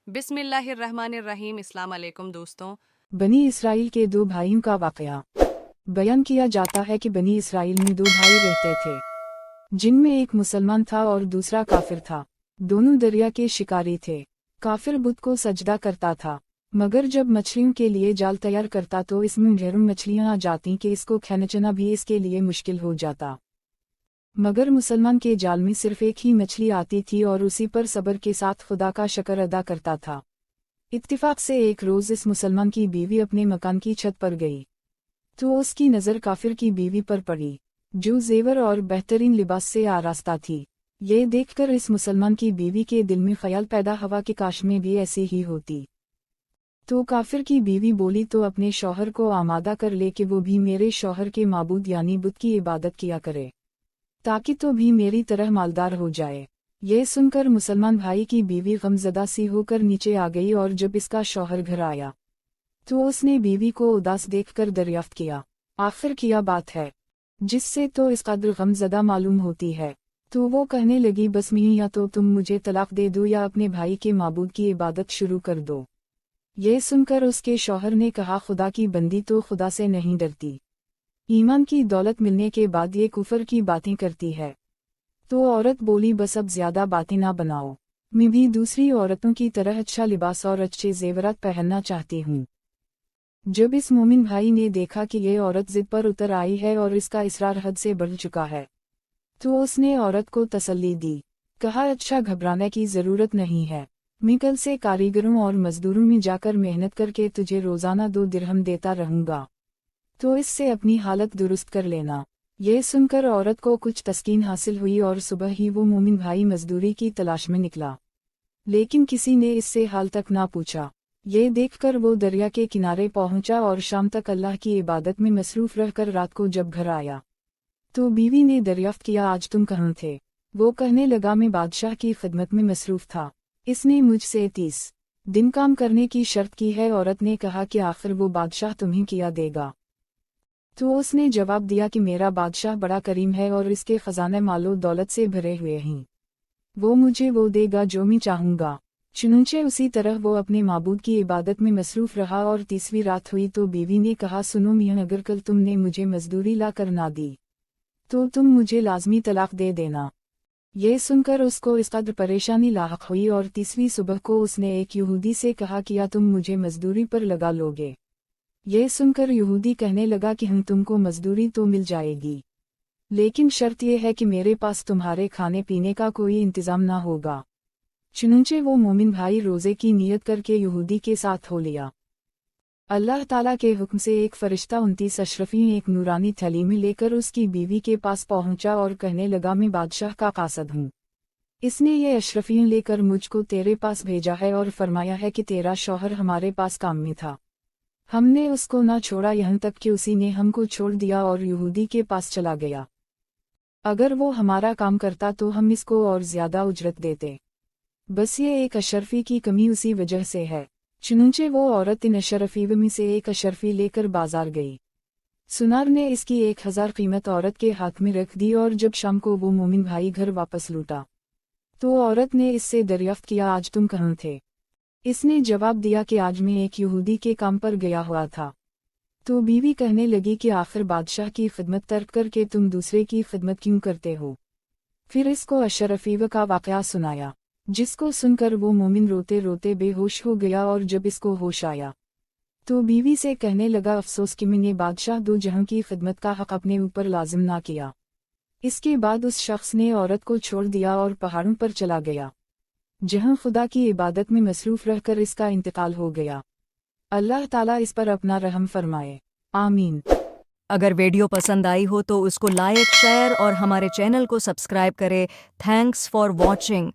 بسم اللہ الرحمن الرحیم۔ السلام علیکم دوستوں۔ بنی اسرائیل کے دو بھائیوں کا واقعہ بیان کیا جاتا ہے کہ بنی اسرائیل میں دو بھائی رہتے تھے، جن میں ایک مسلمان تھا اور دوسرا کافر تھا۔ دونوں دریا کے شکاری تھے۔ کافر بت کو سجدہ کرتا تھا، مگر جب مچھلیوں کے لیے جال تیار کرتا تو اس میں ڈھیروں مچھلیاں آ جاتی کہ اس کو کھینچنا بھی اس کے لیے مشکل ہو جاتا۔ مگر مسلمان کے جال میں صرف ایک ہی مچھلی آتی تھی اور اسی پر صبر کے ساتھ خدا کا شکر ادا کرتا تھا۔ اتفاق سے ایک روز اس مسلمان کی بیوی اپنے مکان کی چھت پر گئی تو اس کی نظر کافر کی بیوی پر پڑی، جو زیور اور بہترین لباس سے آراستہ تھی۔ یہ دیکھ کر اس مسلمان کی بیوی کے دل میں خیال پیدا ہوا کہ کاش میں بھی ایسی ہی ہوتی۔ تو کافر کی بیوی بولی تو اپنے شوہر کو آمادہ کر لے کہ وہ بھی میرے شوہر کے معبود یعنی بت کی عبادت کیا کرے، تاکہ تو بھی میری طرح مالدار ہو جائے۔ یہ سن کر مسلمان بھائی کی بیوی غمزدہ سی ہو کر نیچے آ گئی، اور جب اس کا شوہر گھر آیا تو اس نے بیوی کو اداس دیکھ کر دریافت کیا، آخر کیا بات ہے جس سے تو اس قدر غمزدہ معلوم ہوتی ہے؟ تو وہ کہنے لگی، بس میں یا تو تم مجھے طلاق دے دو یا اپنے بھائی کے معبود کی عبادت شروع کر دو۔ یہ سن کر اس کے شوہر نے کہا، خدا کی بندی تو خدا سے نہیں ڈرتی، ایمان کی دولت ملنے کے بعد یہ کفر کی باتیں کرتی ہے۔ تو عورت بولی، بس اب زیادہ باتیں نہ بناؤ، میں بھی دوسری عورتوں کی طرح اچھا لباس اور اچھے زیورات پہننا چاہتی ہوں۔ جب اس مومن بھائی نے دیکھا کہ یہ عورت ضد پر اتر آئی ہے اور اس کا اصرار حد سے بڑھ چکا ہے تو اس نے عورت کو تسلی دی، کہا اچھا گھبرانے کی ضرورت نہیں ہے، میں کل سے کاریگروں اور مزدوروں میں جا کر محنت کر کے تجھے روزانہ 2 درہم دیتا رہوں گا، تو اس سے اپنی حالت درست کر لینا۔ یہ سن کر عورت کو کچھ تسکین حاصل ہوئی اور صبح ہی وہ مومن بھائی مزدوری کی تلاش میں نکلا، لیکن کسی نے اس سے حال تک نہ پوچھا۔ یہ دیکھ کر وہ دریا کے کنارے پہنچا اور شام تک اللہ کی عبادت میں مصروف رہ کر رات کو جب گھر آیا تو بیوی نے دریافت کیا، آج تم کہاں تھے؟ وہ کہنے لگا، میں بادشاہ کی خدمت میں مصروف تھا، اس نے مجھ سے 30 دن کام کرنے کی شرط کی ہے۔ عورت نے کہا کہ آخر وہ بادشاہ تمہیں کیا دے گا؟ تو اس نے جواب دیا کہ میرا بادشاہ بڑا کریم ہے اور اس کے خزانے مال و دولت سے بھرے ہوئے ہیں، وہ مجھے وہ دے گا جو میں چاہوں گا۔ چنانچہ اسی طرح وہ اپنے معبود کی عبادت میں مصروف رہا، اور 30ویں رات ہوئی تو بیوی نے کہا، سنو میاں، اگر کل تم نے مجھے مزدوری لا کر نہ دی تو تم مجھے لازمی طلاق دے دینا۔ یہ سن کر اس کو اس قدر پریشانی لاحق ہوئی، اور 30ویں صبح کو اس نے ایک یہودی سے کہا، کیا تم مجھے مزدوری پر لگا لوگے؟ یہ سن کر یہودی کہنے لگا کہ ہم تم کو مزدوری تو مل جائے گی، لیکن شرط یہ ہے کہ میرے پاس تمہارے کھانے پینے کا کوئی انتظام نہ ہوگا۔ چنانچہ وہ مومن بھائی روزے کی نیت کر کے یہودی کے ساتھ ہو لیا۔ اللہ تعالیٰ کے حکم سے ایک فرشتہ 29 اشرفیوں ایک نورانی تھیلی میں لے کر اس کی بیوی کے پاس پہنچا اور کہنے لگا، میں بادشاہ کا قاصد ہوں، اس نے یہ اشرفیوں لے کر مجھ کو تیرے پاس بھیجا ہے اور فرمایا ہے کہ تیرا شوہر ہمارے پاس کام میں تھا، ہم نے اس کو نہ چھوڑا یہاں تک کہ اسی نے ہم کو چھوڑ دیا اور یہودی کے پاس چلا گیا۔ اگر وہ ہمارا کام کرتا تو ہم اس کو اور زیادہ اجرت دیتے، بس یہ ایک اشرفی کی کمی اسی وجہ سے ہے۔ چنانچہ وہ عورت ان اشرفیوں میں سے ایک اشرفی لے کر بازار گئی۔ سنار نے اس کی 1000 قیمت عورت کے ہاتھ میں رکھ دی، اور جب شام کو وہ مومن بھائی گھر واپس لوٹا تو عورت نے اس سے دریافت کیا، آج تم کہاں تھے؟ اس نے جواب دیا کہ آج میں ایک یہودی کے کام پر گیا ہوا تھا۔ تو بیوی کہنے لگی کہ آخر بادشاہ کی خدمت ترک کر کے تم دوسرے کی خدمت کیوں کرتے ہو؟ پھر اس کو اشرفیو کا واقعہ سنایا، جس کو سن کر وہ مومن روتے روتے بے ہوش ہو گیا، اور جب اس کو ہوش آیا تو بیوی سے کہنے لگا، افسوس کہ میں نے بادشاہ 2 جہاں کی خدمت کا حق اپنے اوپر لازم نہ کیا۔ اس کے بعد اس شخص نے عورت کو چھوڑ دیا اور پہاڑوں پر چلا گیا، جہاں خدا کی عبادت میں مصروف رہ کر اس کا انتقال ہو گیا۔ اللہ تعالیٰ اس پر اپنا رحم فرمائے، آمین۔ اگر ویڈیو پسند آئی ہو تو اس کو لائک، شیئر اور ہمارے چینل کو سبسکرائب کرے۔ Thanks for watching.